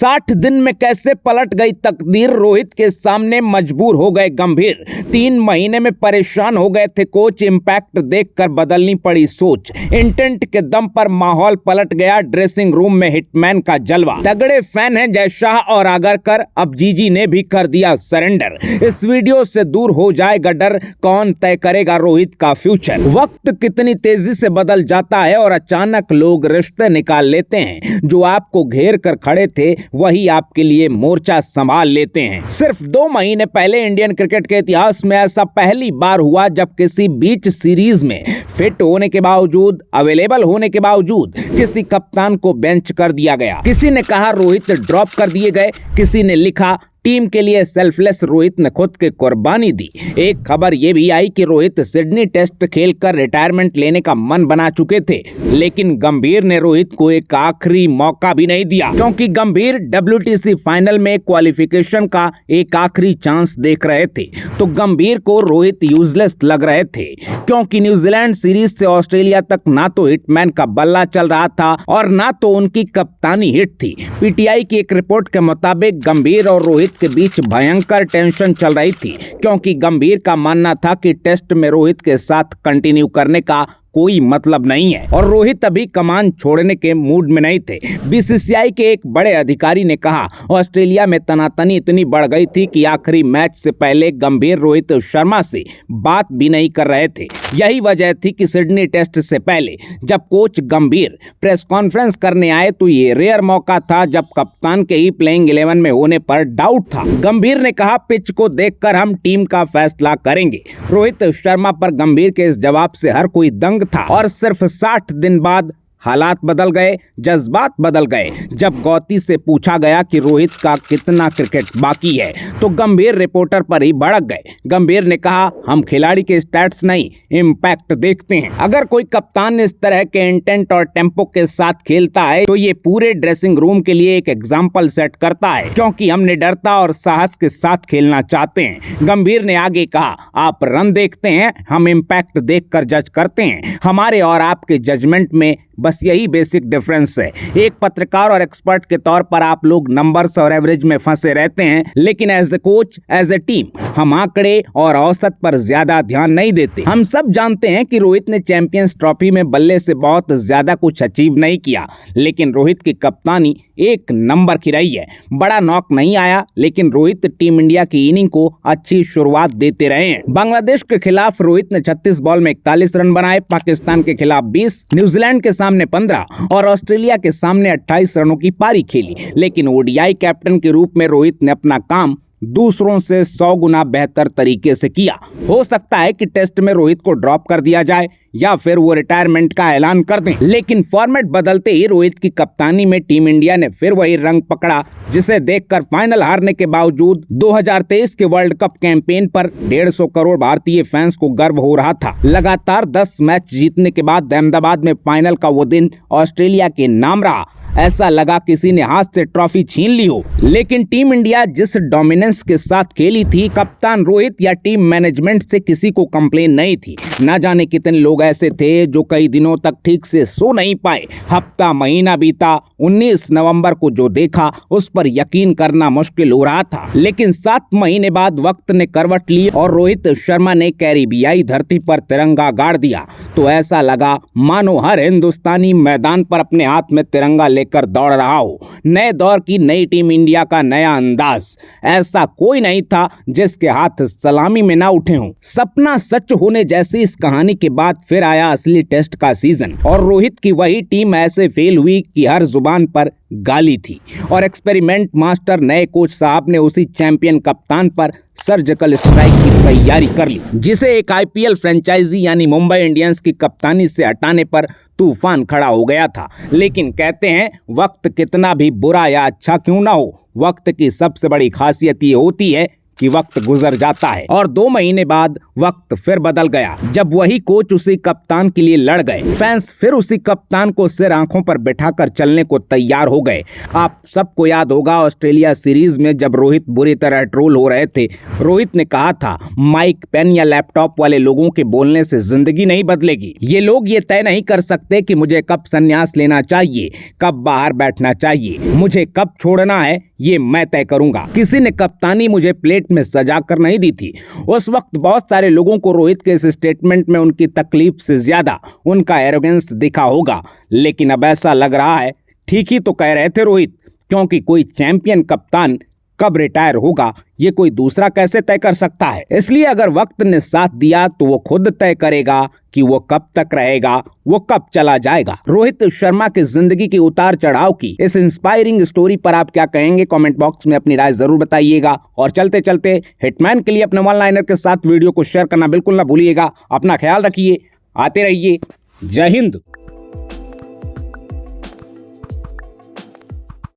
60 दिन में कैसे पलट गई तकदीर, रोहित के सामने मजबूर हो गए गंभीर। 3 महीने में परेशान हो गए थे कोच, इंपैक्ट देखकर बदलनी पड़ी सोच। इंटेंट के दम पर माहौल पलट गया, ड्रेसिंग रूम में हिटमैन का जलवा। तगड़े फैन हैं जय शाह और आगरकर, अब जीजी ने भी कर दिया सरेंडर। इस वीडियो से दूर हो जाएगा डर, कौन तय करेगा रोहित का फ्यूचर। वक्त कितनी तेजी से बदल जाता है और अचानक लोग रिश्ते निकाल लेते हैं। जो आपको घेर कर खड़े थे वही आपके लिए मोर्चा संभाल लेते हैं। सिर्फ 2 महीने पहले इंडियन क्रिकेट के इतिहास में ऐसा पहली बार हुआ जब किसी बीच सीरीज में फिट होने के बावजूद, अवेलेबल होने के बावजूद किसी कप्तान को बेंच कर दिया गया। किसी ने कहा रोहित ड्रॉप कर दिए गए, किसी ने लिखा टीम के लिए सेल्फलेस रोहित ने खुद की कुर्बानी दी। एक खबर यह भी आई कि रोहित सिडनी टेस्ट खेलकर रिटायरमेंट लेने का मन बना चुके थे, लेकिन गंभीर ने रोहित को एक आखिरी मौका भी नहीं दिया, क्योंकि गंभीर WTC फाइनल में क्वालिफिकेशन का एक आखिरी चांस देख रहे थे। तो गंभीर को रोहित यूजलेस लग रहे थे, क्योंकि न्यूजीलैंड सीरीज से ऑस्ट्रेलिया तक ना तो हिटमैन का बल्ला चल रहा था और ना तो उनकी कप्तानी हिट थी। PTI की एक रिपोर्ट के मुताबिक गंभीर और रोहित के बीच भयंकर टेंशन चल रही थी, क्योंकि गंभीर का मानना था कि टेस्ट में रोहित के साथ कंटिन्यू करने का कोई मतलब नहीं है और रोहित अभी कमान छोड़ने के मूड में नहीं थे। BCCI के एक बड़े अधिकारी ने कहा ऑस्ट्रेलिया में तनातनी इतनी बढ़ गई थी कि आखिरी मैच से पहले गंभीर रोहित शर्मा से बात भी नहीं कर रहे थे। यही वजह थी कि सिडनी टेस्ट से पहले जब कोच गंभीर प्रेस कॉन्फ्रेंस करने आए तो ये रेयर मौका था जब कप्तान के ही प्लेइंग 11 में होने पर डाउट था। गंभीर ने कहा पिच को देखकर हम टीम का फैसला करेंगे। रोहित शर्मा पर गंभीर के इस जवाब से हर कोई दंग था और सिर्फ 60 दिन बाद हालात बदल गए, जज्बात बदल गए। जब गौती से पूछा गया कि रोहित का कितना क्रिकेट बाकी है तो गंभीर रिपोर्टर पर ही भड़क गए। गंभीर ने कहा हम खिलाड़ी के स्टैट्स नहीं, इंपैक्ट देखते हैं। अगर कोई कप्तान इस तरह के इंटेंट और टेम्पो के साथ खेलता है तो ये पूरे ड्रेसिंग रूम के लिए एक एग्जाम्पल सेट करता है, क्योंकि हम निडरता और साहस के साथ खेलना चाहते हैं। गंभीर ने आगे कहा आप रन देखते हैं, हम इंपैक्ट देखकर जज करते हैं। हमारे और आपके जजमेंट में बस यही बेसिक डिफरेंस है। एक पत्रकार और एक्सपर्ट के तौर पर आप लोग नंबर्स और एवरेज में फंसे रहते हैं, लेकिन as a coach, as a team हम आंकड़े और औसत पर ज्यादा ध्यान नहीं देते। हम सब जानते हैं कि रोहित ने चैंपियंस ट्रॉफी में बल्ले से बहुत ज्यादा कुछ अचीव नहीं किया, लेकिन रोहित की कप्तानी एक नंबर की रही है। बड़ा नॉक नहीं आया, लेकिन रोहित टीम इंडिया की इनिंग को अच्छी शुरुआत देते रहे हैं। बांग्लादेश के खिलाफ रोहित ने 36 बॉल में 41 रन बनाए, पाकिस्तान के खिलाफ 20, न्यूजीलैंड के सामने 15 और ऑस्ट्रेलिया के सामने 28 रनों की पारी खेली। लेकिन ODI कैप्टन के रूप में रोहित ने अपना काम दूसरों से 100 गुना बेहतर तरीके से किया। हो सकता है कि टेस्ट में रोहित को ड्रॉप कर दिया जाए या फिर वो रिटायरमेंट का ऐलान कर दें, लेकिन फॉर्मेट बदलते ही रोहित की कप्तानी में टीम इंडिया ने फिर वही रंग पकड़ा, जिसे देखकर फाइनल हारने के बावजूद 2023 के वर्ल्ड कप कैंपेन पर 150 करोड़ भारतीय फैंस को गर्व हो रहा था। लगातार 10 मैच जीतने के बाद अहमदाबाद में फाइनल का वो दिन ऑस्ट्रेलिया के नाम रहा। ऐसा लगा किसी ने हाथ से ट्रॉफी छीन ली हो। लेकिन टीम इंडिया जिस डोमिनेंस के साथ खेली थी, कप्तान रोहित या टीम मैनेजमेंट से किसी को कंप्लेन नहीं थी। ना जाने कितने लोग ऐसे थे जो कई दिनों तक ठीक से सो नहीं पाए। हफ्ता महीना बीता, 19 नवंबर को जो देखा उस पर यकीन करना मुश्किल हो रहा था। लेकिन 7 महीने बाद वक्त ने करवट ली और रोहित शर्मा ने कैरिबियाई धरती पर तिरंगा गाड़ दिया तो ऐसा लगा मानो हर हिंदुस्तानी मैदान पर अपने हाथ में तिरंगा लेकर दौड़ रहा हो। नए दौर की नई टीम इंडिया का नया अंदाज। ऐसा कोई नहीं था जिसके हाथ सलामी में ना उठे हों। सपना सच होने जैसी इस कहानी के बाद फिर आया असली टेस्ट का सीजन और रोहित की वही टीम ऐसे फेल हुई कि हर जुबान पर गाली थी और एक्सपेरिमेंट मास्टर नए कोच साहब ने उसी चैंपियन कप्तान पर सर्जिकल स्ट्राइक की तैयारी कर ली, जिसे एक IPL फ्रेंचाइजी यानी मुंबई इंडियंस की कप्तानी से हटाने पर तूफान खड़ा हो गया था। लेकिन कहते हैं वक्त कितना भी बुरा या अच्छा क्यों ना हो, वक्त की सबसे बड़ी खासियत ये होती है कि वक्त गुजर जाता है और 2 महीने बाद वक्त फिर बदल गया जब वही कोच उसी कप्तान के लिए लड़ गए। फैंस फिर उसी कप्तान को सिर आंखों पर बिठाकर चलने को तैयार हो गए। आप सबको याद होगा ऑस्ट्रेलिया सीरीज में जब रोहित बुरी तरह ट्रोल हो रहे थे, रोहित ने कहा था माइक, पेन या लैपटॉप वाले लोगों के बोलने से जिंदगी नहीं बदलेगी। ये लोग ये तय नहीं कर सकते कि मुझे कब संन्यास लेना चाहिए, कब बाहर बैठना चाहिए, मुझे कब छोड़ना है, ये मैं तय करूंगा। किसी ने कप्तानी मुझे प्लेट में सजा कर नहीं दी थी। उस वक्त बहुत सारे लोगों को रोहित के इस स्टेटमेंट में उनकी तकलीफ से ज्यादा उनका एरोगेंस दिखा होगा, लेकिन अब ऐसा लग रहा है ठीक ही तो कह रहे थे रोहित, क्योंकि कोई चैंपियन कप्तान कब रिटायर होगा ये कोई दूसरा कैसे तय कर सकता है। इसलिए अगर वक्त ने साथ दिया तो वो खुद तय करेगा कि वो कब तक रहेगा, वो कब चला जाएगा। रोहित शर्मा के जिंदगी के उतार चढ़ाव की इस इंस्पायरिंग स्टोरी पर आप क्या कहेंगे, कमेंट बॉक्स में अपनी राय जरूर बताइएगा। और चलते चलते हिटमैन के लिए अपने वन लाइनर के साथ वीडियो को शेयर करना बिल्कुल ना भूलिएगा। अपना ख्याल रखिए, आते रहिए। जय हिंद।